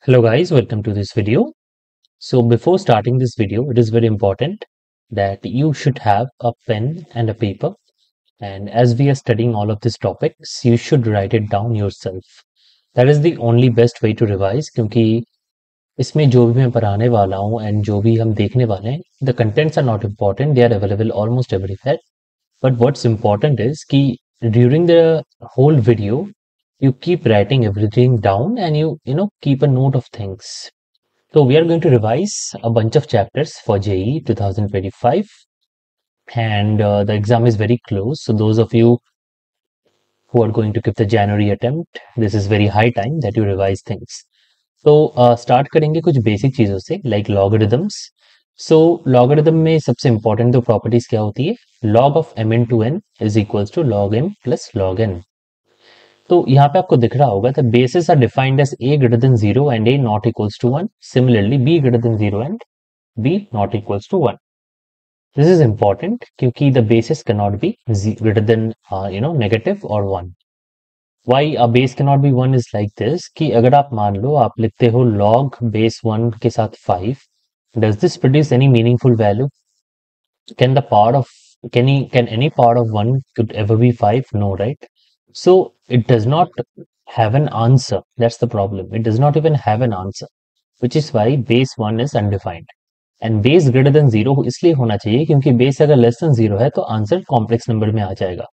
Hello guys, welcome to this video. So before starting this video, it is very important that you should have a pen and a paper. And as we are studying all of these topics, you should write it down yourself. That is the only best way to revise क्योंकि इसमें जो भी मैं पढ़ाने वाला हूँ and जो भी हम देखने वाले हैं, the contents are not important. They are available almost everywhere. But what's important is कि during the whole video, you keep writing everything down and you keep a note of things. So we are going to revise a bunch of chapters for JEE 2025 and the exam is very close. So those of you who are going to give the January attempt, this is very high time that you revise things. So start करेंगे कुछ basic चीजों से like logarithms. So logarithm में सबसे important दो properties क्या होती है? Log of m into n is equals to log m plus log n. तो यहाँ पे आपको दिख रहा होगा the bases are defined as a greater than 0 and a not equals to 1. Similarly, b greater than 0 and b not equals to 1. This is important क्योंकि the basis cannot be greater than negative or 1. Why a base cannot be 1 is like this कि अगर आप मान लो आप लिखते हो log base 1 के साथ 5, does this produce any meaningful value? Can the part of can any part of 1 could ever be 5? No, right? So it does not have an answer. That's the problem. It does not even have an answer, which is why base 1 is undefined. And base greater than 0 इसलिए होना चाहिए क्योंकि base अगर less than 0 है तो answer complex number में आ जाएगा.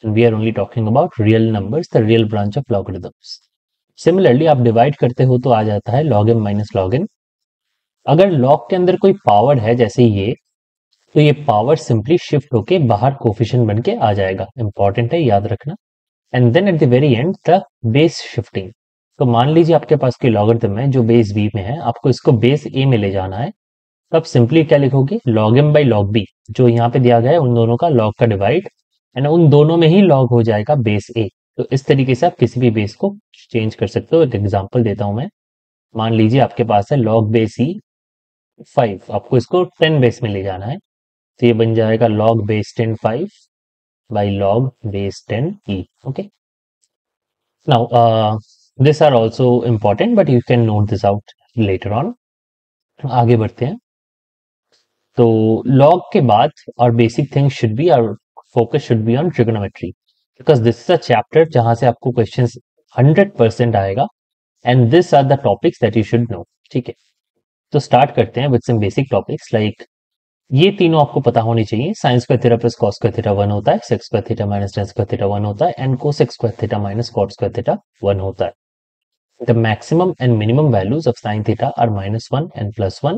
And we are only talking about real numbers, the real branch of logarithms. Similarly आप डिवाइड करते हो तो आ जाता है log m minus log n. अगर log के अंदर कोई पावर है जैसे ये, तो ये पावर सिंपली शिफ्ट होके बाहर कोफिशिएंट बन के आ जाएगा. इंपॉर्टेंट है, याद रखना. And then at the very end the base shifting. तो मान लीजिए आपके पास कोई लॉगरिथम है जो बेस b में है, आपको इसको बेस a में ले जाना है. तो आप सिंपली क्या लिखोगे? log m by log b, जो यहाँ पे दिया गया है उन दोनों का log का डिवाइड, एंड उन दोनों में ही log हो जाएगा बेस a. तो इस तरीके से आप किसी भी बेस को चेंज कर सकते हो. एक एग्जांपल देता हूं मैं. मान लीजिए आपके पास है log बेस e 5, आपको इसको 10 बेस में ले जाना है. तो ये बन जाएगा log base 10 5 by log base 10 e. Okay, now this are also important but you can note this out later on. आगे बढ़ते हैं. तो log के बाद our basic thing should be, our focus should be on trigonometry because this is a chapter जहां से आपको questions 100% आएगा and these are the topics that you should know. ठीक है, तो start करते हैं with some basic topics like ये तीनों आपको पता होनी चाहिए. Sine square theta plus cos square theta 1 होता है, sec square theta minus tan square theta 1 होता है and cosec square theta minus cot square theta 1 होता है. The maximum and minimum values of sin theta are -1 and +1,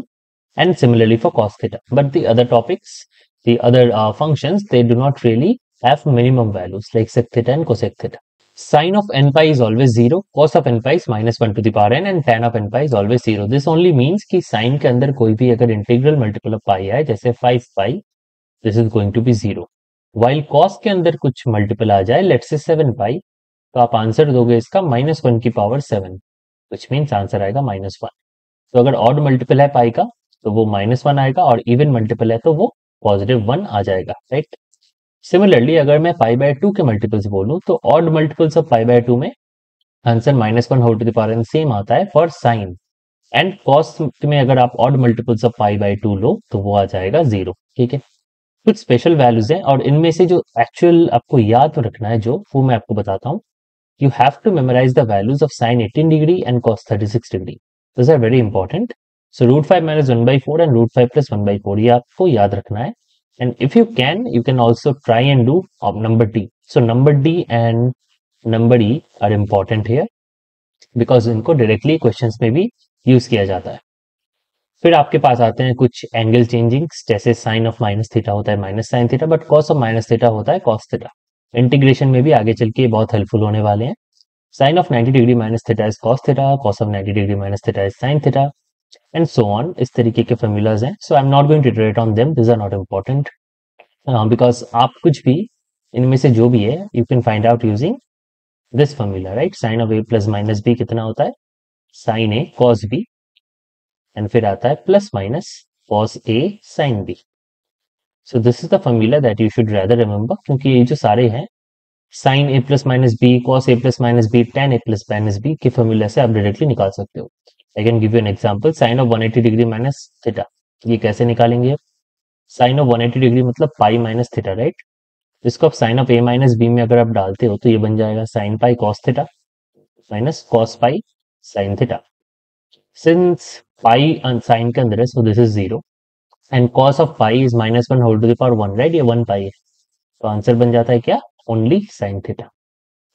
and similarly for cos theta. But the other topics, the other functions, they do not really have minimum values like sec theta and cosec theta. Sin of n pi is always 0, cos of n pi is -1 to the power n, and tan of n pi is always 0. This only means कि sin के अंदर कोई भी अगर integral multiple of पाई है जैसे 5 pi, this is going to be 0. While cos के अंदर कुछ मल्टीपल आ जाए, let's say 7 pi, तो आप आंसर दोगे इसका -1 की पावर 7, विच मीन्स आंसर आएगा -1. तो अगर ऑड मल्टीपल है पाई का तो वो -1 आएगा, और इवन मल्टीपल है तो वो +1 आ जाएगा, राइट. सिमिलरली अगर मैं पाई बाय 2 के मल्टीपल्स बोलूं तो odd multiples of pi by 2 में answer -1 whole to the power n same आता है फॉर साइन, एंड कॉस में अगर आप odd multiples of pi by 2 लो तो वो आ जाएगा 0. ठीक है, कुछ स्पेशल वैल्यूज हैं और इनमें से जो एक्चुअल आपको याद रखना है जो वो मैं आपको बताता हूँ. You have to memorize the values of sine 18 degree and cos 36 degree. Those are very important. So root 5 minus 1 by 4 and root 5 plus 1 by 4 ये आपको याद रखना है. And if you can also try and do number D. So number D and number E are important here because इनको directly questions में भी use किया जाता है. फिर आपके पास आते हैं कुछ एंगल चेंजिंग्स, जैसे साइन ऑफ माइनस थीटा होता है minus sine theta, but cos of minus theta होता है कॉस थीटा. इंटीग्रेशन में भी आगे चल के बहुत हेल्पफुल होने वाले हैं. Sine of 90 degree minus theta is cos theta, cos of 90 degree minus theta is sine theta, and so on. इस तरीके के फॉर्मूलाज हैं. So I am not going to iterate on them, this are not important because आप कुछ भी इनमें से जो भी है you can find out using this formula, right. Sine of A plus minus B कितना होता है? Sign A cos B, and फिर आता है plus minus cos A sine B. So this is the formula that you should rather remember, क्योंकि ये जो सारे हैं sine A plus minus B, cos A plus minus B, tan A plus minus B के formula से आप directly निकाल सकते हो. I can give you an example, sine of 180 degree minus theta. ये कैसे निकालेंगे? साइन ऑफ 180 डिग्री मतलब पाई माइनस थीटा, राइट? इसको आप sine of A minus B में अगर आप डालते हो तो ये बन जाएगा sine pi cos theta minus cos pi sine theta. Since pi sine के अंदर है, so this is zero, and cos of pi is minus one whole to the power one, right? ये वन पाई है, तो answer बन जाता है क्या? ओनली साइन थीटा,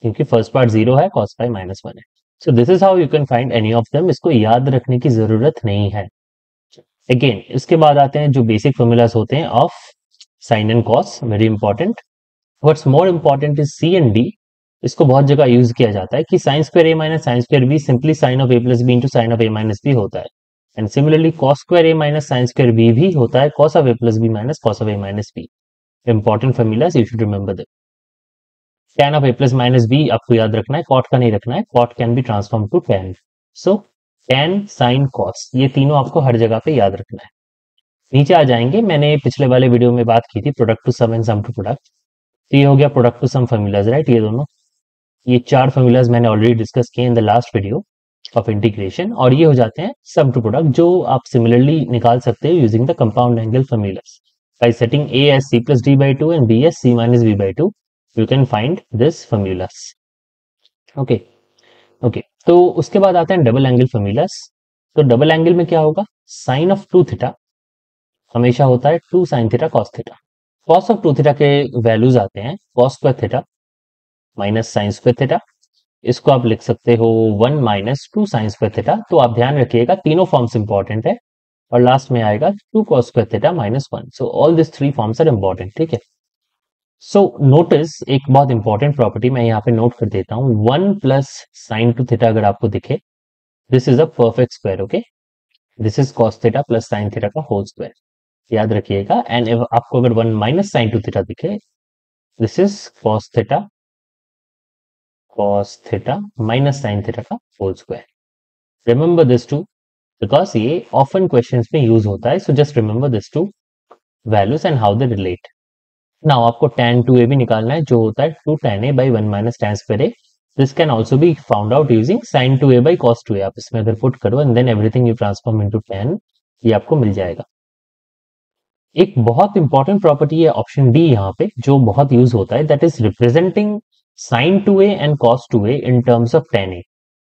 क्योंकि फर्स्ट पार्ट जीरो है, कॉस पाई माइनस वन है। So this is how you can find any of them. इसको याद रखने की जरूरत नहीं है। अगेन इसके बाद आते हैं जो बेसिक फॉर्मूलाज होते हैं of sine and cos, very important. What's more important is C and D. इसको बहुत जगह यूज किया जाता है कि sine square A minus sine square B simply sine of A plus B into sine of A minus B होता है, and similarly cos square A minus sine square B भी होता है cos of A plus B minus cos of A minus B. Important formulas, you should remember that. tan of A plus minus B आपको याद रखना है, cot का नहीं रखना है, cot can be transform to tan। So tan sine cos ये तीनों आपको हर जगह पे याद रखना है। नीचे आ जाएंगे, मैंने पिछले वाले वीडियो में बात की थी product to sum and sum to product, तो ये हो गया product to sum formulas, right? ये दोनों, ये चार फॉर्मूलाज मैंने ऑलरेडी डिस्कस किए in the last video of integration, और ये हो जाते हैं सम टू प्रोडक्ट जो आप सिमिलरली निकाल सकते हो using the compound angle formulas bye setting a as c plus d by 2 and b as c minus b by 2, you can find this formulas. Okay okay, तो उसके बाद आते हैं डबल एंगल फॉर्मूलाज। तो double angle में क्या होगा? Sign of two theta हमेशा होता है two sine theta cos theta. Cos of two theta के वैल्यूज आते हैं cos square theta minus sine square theta. इसको आप लिख सकते हो one minus two sine square theta. तो आप ध्यान रखिएगा तीनों फॉर्म्स इंपॉर्टेंट है, और लास्ट में आएगा two cos square theta minus one. So all this three forms are important, ठीक है? सो नोटिस एक बहुत इंपॉर्टेंट प्रॉपर्टी मैं यहाँ पे नोट कर देता हूँ, one plus sine two theta अगर आपको दिखे, this is a perfect square, okay? This is cos theta plus sine theta का होल स्क्वायर, याद रखिएगा। एंड आपको अगर one minus sine two theta दिखे, this is cos theta minus sine theta का whole square. Remember this two because ये often questions में use होता है, so just remember this two values and how they relate. Now आपको tan 2a भी निकालना है, जो होता है 2 tan a by 1 minus tan square a। This can also be found out using sin 2a by cos 2a। आप इसमें अगर पुट करो and then everything you transform into tan, ये आपको मिल जाएगा। एक बहुत इंपॉर्टेंट प्रॉपर्टी है ऑप्शन डी यहाँ पे जो बहुत यूज होता है, that is representing sin 2a and cos 2a in terms of tan a।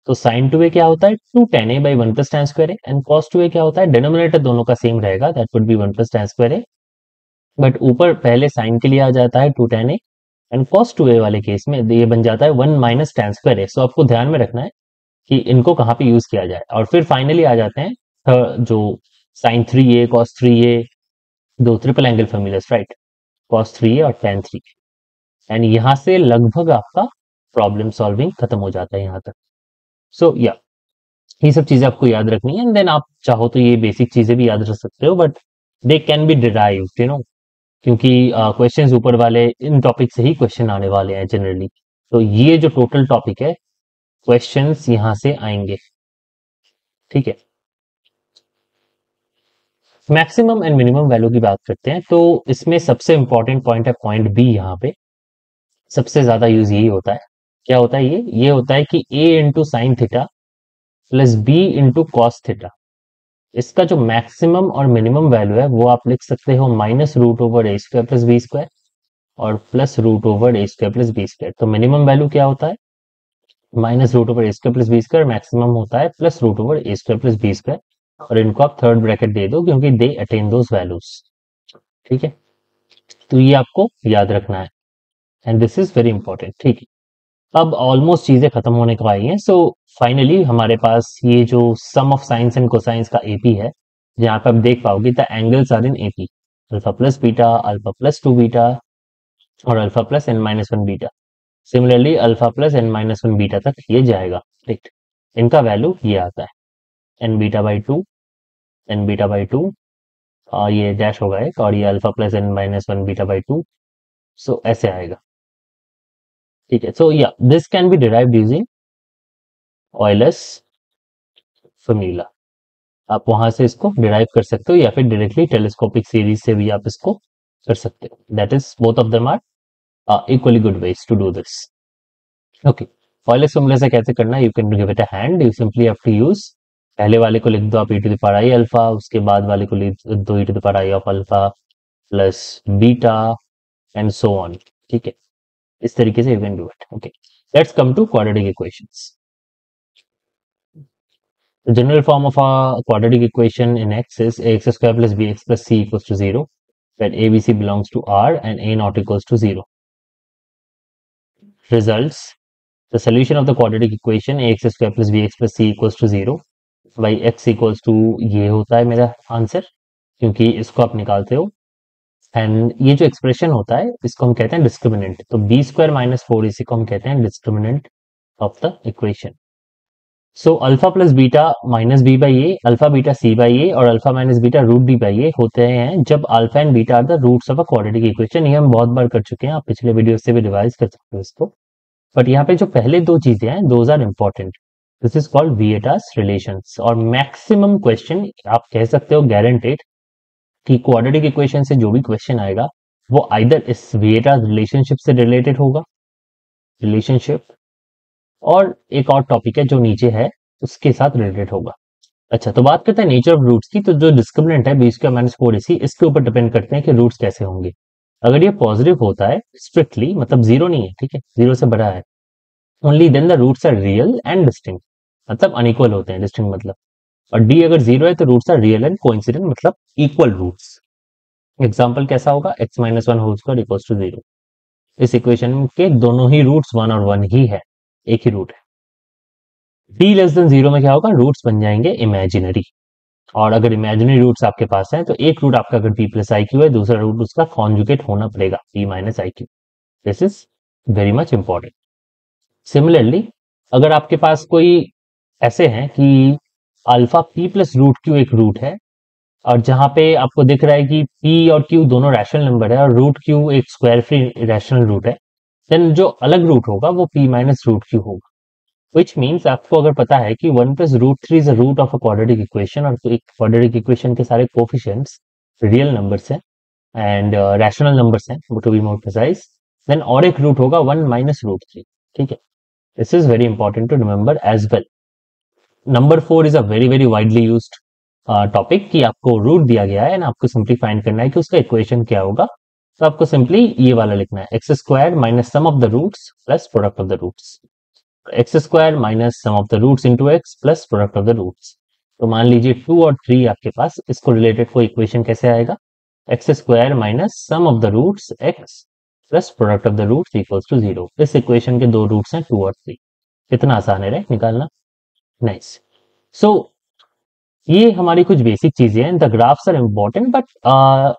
तो sin 2a क्या होता है? 2 tan a by 1 plus tan square a, and cos 2a क्या होता है? डिनोमिनेटर दोनों का सेम रहेगा, that would be 1 plus tan square a, but ऊपर पहले साइन के लिए आ जाता है 2 tan a, and cos 2a वाले केस में ये बन जाता है 1 minus tan square a। सो आपको ध्यान में रखना है कि इनको कहाँ पे यूज किया जाए। और फिर फाइनली आ जाते हैं जो sin 3a cos 3a, दो triple angle formulas, right? cos 3a और tan 3a, एंड यहां से लगभग आपका प्रॉब्लम सॉल्विंग खत्म हो जाता है यहाँ तक। सो या ये सब चीजें आपको याद रखनी है, एंड देन आप चाहो तो ये बेसिक चीजें भी याद रख सकते हो, but they can be derived, you know, क्योंकि क्वेश्चंस ऊपर वाले इन टॉपिक से ही क्वेश्चन आने वाले हैं जनरली। तो ये जो टोटल टॉपिक है, क्वेश्चंस यहां से आएंगे, ठीक है? मैक्सिमम एंड मिनिमम वैल्यू की बात करते हैं, तो इसमें सबसे इंपॉर्टेंट पॉइंट है पॉइंट बी। यहाँ पे सबसे ज्यादा यूज यही होता है। क्या होता है ये होता है कि a into sine theta plus b into cos theta, इसका जो मैक्सिमम और मिनिमम वैल्यू है वो आप लिख सकते हो minus root over A square plus B square और plus root over A square plus B square. तो मिनिमम वैल्यू क्या होता है? Minus root over A square plus B square, maximum होता है plus root over A square plus B square, और इनको आप थर्ड ब्रैकेट दे दो क्योंकि दे अटेन दोज वैल्यूज, ठीक है? तो ये आपको याद रखना है, and this is very important, ठीक है? अब ऑलमोस्ट चीजें खत्म होने को आई हैं, सो फाइनली हमारे पास ये जो sum of sines and cosines का एपी है, जहां पे आप देख पाओगे the angles are in AP, alpha plus beta, alpha plus two beta और alpha plus N minus one beta. Similarly alpha plus N minus one beta तक ये जाएगा, राइट? इनका वैल्यू ये आता है N beta by two, N beta by two, और ये डैश होगा एक, और ये alpha plus N minus one beta by two. So ऐसे आएगा, ठीक है? सो या this can be derived using Euler's formula. आप वहां से इसको डिराइव कर सकते हो, या फिर डायरेक्टली टेलीस्कोपिक सीरीज से भी आप इसको कर सकते हो। That is both of them are equally good ways to do this, okay? Euler's formula से कैसे करना है, you can give it a hand, you simply have to use पहले वाले को लिख दो आप e to the power i alpha, उसके बाद वाले को लिख दो e to the power i of alpha plus beta and so on. ठीक है, इस तरीके से you can do it. Okay, let's come to quadratic equations. The general form of a quadratic equation in X is ax square plus bx plus c equals to 0, where ABC belongs to R and A not equals to 0. Results: the solution of the quadratic equation ax square plus bx plus c equals to 0 by x equals to, ये होता है मेरा answer, क्योंकि इसको आप निकालते हो। And ये जो एक्सप्रेशन होता है इसको हम कहते हैं डिस्क्रिमिनेंट। तो बी स्क्वायर माइनस फोर इसी को हम कहते हैं discriminant of the equation. So alpha plus beta minus B by A, alpha beta C by A और alpha minus beta root B by A होते हैं जब alpha and beta are the roots of a quadratic equation. ये हम बहुत बार कर चुके हैं, आप पिछले वीडियो से भी रिवाइज कर सकते हो इसको। बट यहाँ पे जो पहले दो चीजें हैं those are important. This is called Vieta's relations. और मैक्सिमम क्वेश्चन आप कह सकते हो गारंटेड कि क्वाड्रेटिक इक्वेशन से जो भी क्वेश्चन आएगा वो आइदर इस विएटास रिलेशनशिप से रिलेटेड होगा, रिलेशनशिप, और एक और टॉपिक है जो नीचे है उसके साथ रिलेटेड होगा। अच्छा, तो बात करते हैं नेचर ऑफ रूट्स की। तो जो डिस्क्रिमिनेंट है B square minus four AC, इसके ऊपर डिपेंड करते हैं कि रूट्स कैसे होंगे। अगर ये पॉजिटिव होता है स्ट्रिक्टली, मतलब जीरो नहीं है, ठीक है, जीरो से बड़ा है, only then the roots are real and distinct, मतलब अनइक्वल होते हैं, डिस्टिंक्ट मतलब। और डी अगर जीरो है तो roots are real and coincident, मतलब इक्वल रूट्स। एग्जाम्पल कैसा होगा, X minus one whole square equals to zero. इस इक्वेशन के दोनों ही रूट्स वन और वन ही है, एक ही रूट है। डी लेस देन जीरो में क्या होगा, रूट्स बन जाएंगे इमेजिनरी। और अगर इमेजिनरी रूट्स आपके पास है तो एक रूट आपका अगर पी प्लस आई क्यू है, दूसरा रूट उसका कॉन्जुगेट होना पड़ेगा P minus i Q. This is very much important. Similarly अगर आपके पास कोई ऐसे हैं कि alpha P plus root Q एक रूट है, और जहां पे आपको दिख रहा है कि पी और क्यू दोनों रैशनल नंबर है और रूट क्यू एक स्क्वायर फ्री रैशनल रूट है, देन जो अलग रूट होगा वो पी माइनस रूट क्यू होगा। विच मीन्स आपको अगर पता है कि one plus root three is a root of a quadratic equation, और एक क्वाड्रेटिक इक्वेशन के सारे कोफिशिएंट्स रियल नंबर्स हैं एंड रैशनल नंबर्स हैं to be more precise, then और एक रूट होगा वन माइनस रूट थ्री। ठीक है, this is very important to remember as well. Number four is a very very widely used topic कि आपको root दिया गया है एंड आपको सिंपली फाइंड करना है कि उसका इक्वेशन क्या होगा। तो आपको सिंपली ये वाला लिखना है, X square minus sum of the roots plus product of the roots. X square minus sum of the roots into X plus product of the roots. तो मान लीजिए टू और थ्री आपके पास, इसको रिलेटेड कोई इक्वेशन कैसे आएगा, X square minus sum of the roots X plus product of the roots equals to zero. इस इक्वेशन के दो रूट्स हैं टू और थ्री। कितना आसान है राइट निकालना, नाइस। सो ये हमारी कुछ बेसिक चीजें हैं। The graphs are important but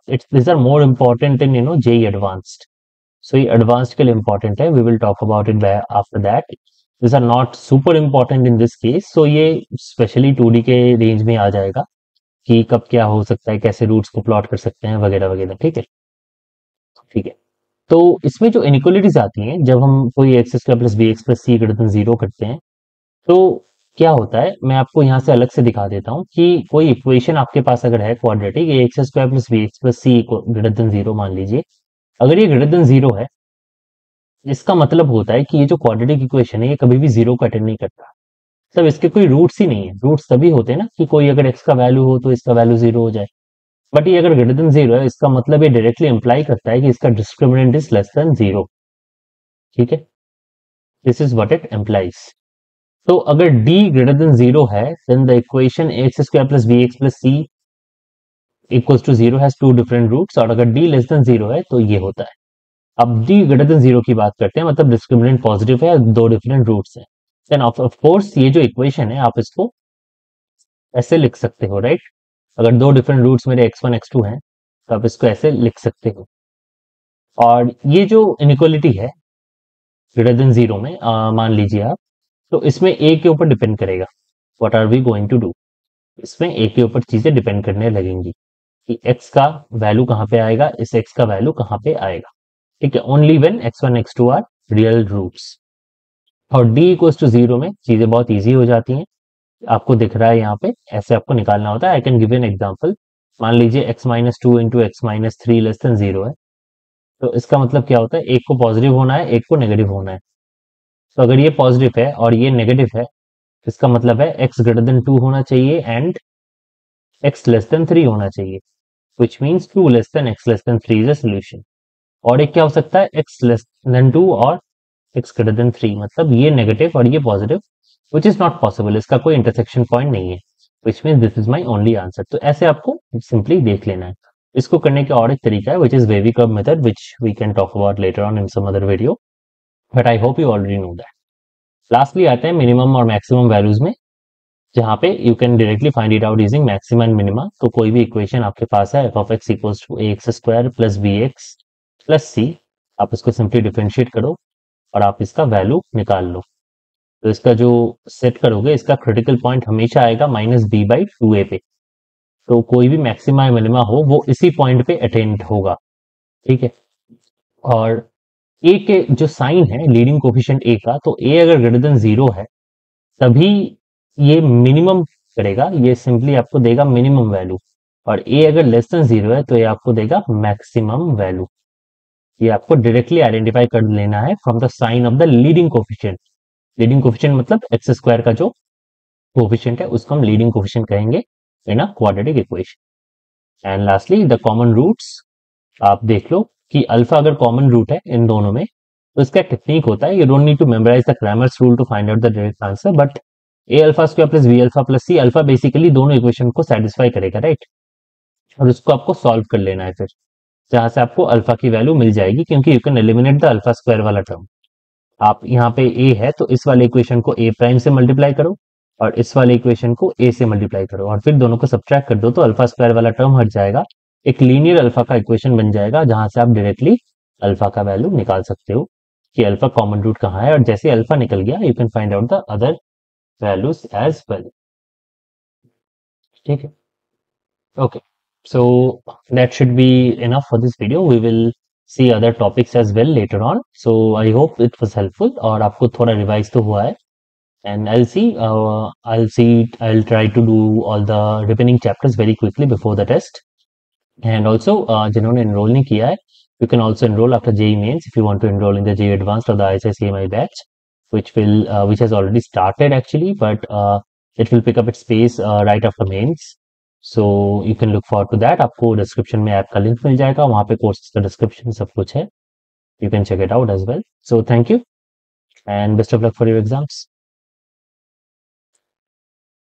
it's this are more important in JEE advanced. So ये एडवांस्ड के लिए इम्पोर्टेंट है, we will talk about it after that. This are not super important in this case. So ये specially 2D के range में आ जाएगा कि कब क्या हो सकता है, कैसे रूट्स को प्लॉट कर सकते हैं वगैरह वगैरह। ठीक है, ठीक है। तो इसमें जो इनइक्वलिटीज आती हैं जब हम कोई X square plus B X plus C greater than zero करते हैं, तो क्या होता है मैं आपको यहाँ से अलग से दिखा देता हूँ कि कोई इक्वेशन आपके पास अगर है quadratic, X square plus B X plus C greater than zero मान लीजिए, अगर ये ग्रेटर देन जीरो है इसका मतलब होता है कि ये जो क्वाड्रेटिक इक्वेशन है ये कभी भी जीरो को अटेंड नहीं करता। सब इसके कोई रूट्स ही नहीं है। रूट्स तभी होते हैं ना कि कोई अगर एक्स का वैल्यू हो तो इसका वैल्यू जीरो हो जाए। बट ये अगर ग्रेटर देन जीरो है इसका मतलब ये डायरेक्टली इंप्लाई करता है कि इसका discriminant is less than zero. ठीक है, this is what it implies. तो अगर d ग्रेटर देन जीरो है then the equation X square plus B X plus C equals to zero has two different roots, और अगर d less than zero है तो ये होता है। अब d ग्रेटर देन जीरो की बात करते हैं, मतलब डिस्क्रिमिनेंट पॉजिटिव है, दो डिफरेंट रूट्स हैं, देन ऑफ कोर्स ये जो इक्वेशन है आप इसको ऐसे लिख सकते हो राइट। अगर दो डिफरेंट रूट्स मेरे x1 x2 हैं तो आप इसको ऐसे लिख सकते हो। और ये जो इनइक्वालिटी है ग्रेटर देन जीरो में मान लीजिए आप, तो इसमें a के ऊपर डिपेंड करेगा। What are we going to do, इसमें a के ऊपर चीजें डिपेंड करने लगेंगी कि x का वैल्यू कहां पे आएगा, इस x का वैल्यू कहां पे आएगा। ठीक है, only when x1 x2 are real roots. और d इक्वल्स टू जीरो में चीजें बहुत इजी हो जाती हैं। आपको दिख रहा है यहाँ पे ऐसे आपको निकालना होता है। आई कैन गिव एन एग्जांपल। मान लीजिए x minus two into x minus three less than zero है, तो इसका मतलब क्या होता है, एक को पॉजिटिव होना है एक को नेगेटिव होना है। तो अगर ये पॉजिटिव है और ये नेगेटिव है इसका मतलब है x ग्रेटर देन 2 होना चाहिए एंड x लेस देन 3 होना चाहिए, which means 2 less than x less than 3 is a solution. और एक क्या हो सकता है, x लेस देन 2 और x ग्रेटर देन 3, मतलब ये नेगेटिव और ये positive, which is not possible, इसका कोई इंटरसेक्शन पॉइंट नहीं है, which means this is my only answer. तो ऐसे आपको सिंपली देख लेना है। इसको करने का और एक तरीका है which is wavy curve method, which we can talk about later on in some other video, but I hope you already know that. Lastly आते हैं मिनिमम और मैक्सिमम वैल्यूज में, जहां पे you can directly find it out using maximum and minima. तो कोई भी equation आपके पास है, F of X equals to A X square plus B X plus C, आप इसको सिंपली डिफरेंशिएट करो और आप इसका वैल्यू निकाल लो। तो इसका जो सेट करोगे, इसका क्रिटिकल पॉइंट हमेशा आएगा माइनस बी बाई टू ए पे। तो कोई भी मैक्सिमा या मिनिमा हो वो इसी पॉइंट पे अटेंड होगा, ठीक है। और ए के जो साइन है लीडिंग कोफिशिएंट ए का, तो ए अगर ग्रेटर देन 0 है तभी ये मिनिमम करेगा, ये सिंपली आपको देगा मिनिमम वैल्यू। और ए अगर लेस देन 0 है तो ये आपको देगा मैक्सिमम वैल्यू। ये आपको डायरेक्टली आइडेंटिफाई कर लेना है from the sign of the leading coefficient. Leading coefficient मतलब एक्स स्क्वायर का जो कोफिशिएंट है उसको हम लीडिंग कोफिशिएंट कहेंगे in a quadratic equation. And lastly the common roots, आप देख लो कि अल्फा अगर कॉमन रूट है इन दोनों में, तो इसका टेक्निक होता है, you don't need to memorise the Cramer's rule to find out the direct answer, but A alpha square plus B alpha plus C alpha basically दोनों इक्वेशन को सेटिस्फाई करेगा, राइट। और उसको आपको सॉल्व कर लेना है फिर, जहां से आपको अल्फा की वैल्यू मिल जाएगी, क्योंकि you can eliminate the alpha square वाला टर्म। आप यहाँ पे ए है तो इस वाले इक्वेशन को ए प्राइम से मल्टीप्लाई करो और इस वाले इक्वेशन को ए से मल्टीप्लाई करो और फिर दोनों को सब्ट्रैक्ट कर दो, तो अल्फा स्क्वायर वाला टर्म हट जाएगा, एक लीनियर अल्फा का इक्वेशन बन जाएगा, जहां से आप डायरेक्टली अल्फा का वैल्यू निकाल सकते हो कि अल्फा कॉमन रूट कहाँ है। और जैसे अल्फा निकल गया you can find out the other values as well, ठीक है। Okay, so that should be enough for this video. We will see other topics as well later on. So I hope it was helpful और आपको थोड़ा revise तो हुआ है। And I'll try to do all the remaining chapters very quickly before the test. And also जिन्होंने enroll नहीं किया है, you can also enroll after JEE Mains if you want to enroll in the JEE Advanced or the ISI CMI batch, which has already started actually, but it will pick up its pace right after mains. So you can look forward to that. आपको description में app का link मिल जाएगा, वहां पे courses का description सब कुछ है, you can check it out as well. So thank you and best of luck for your exams.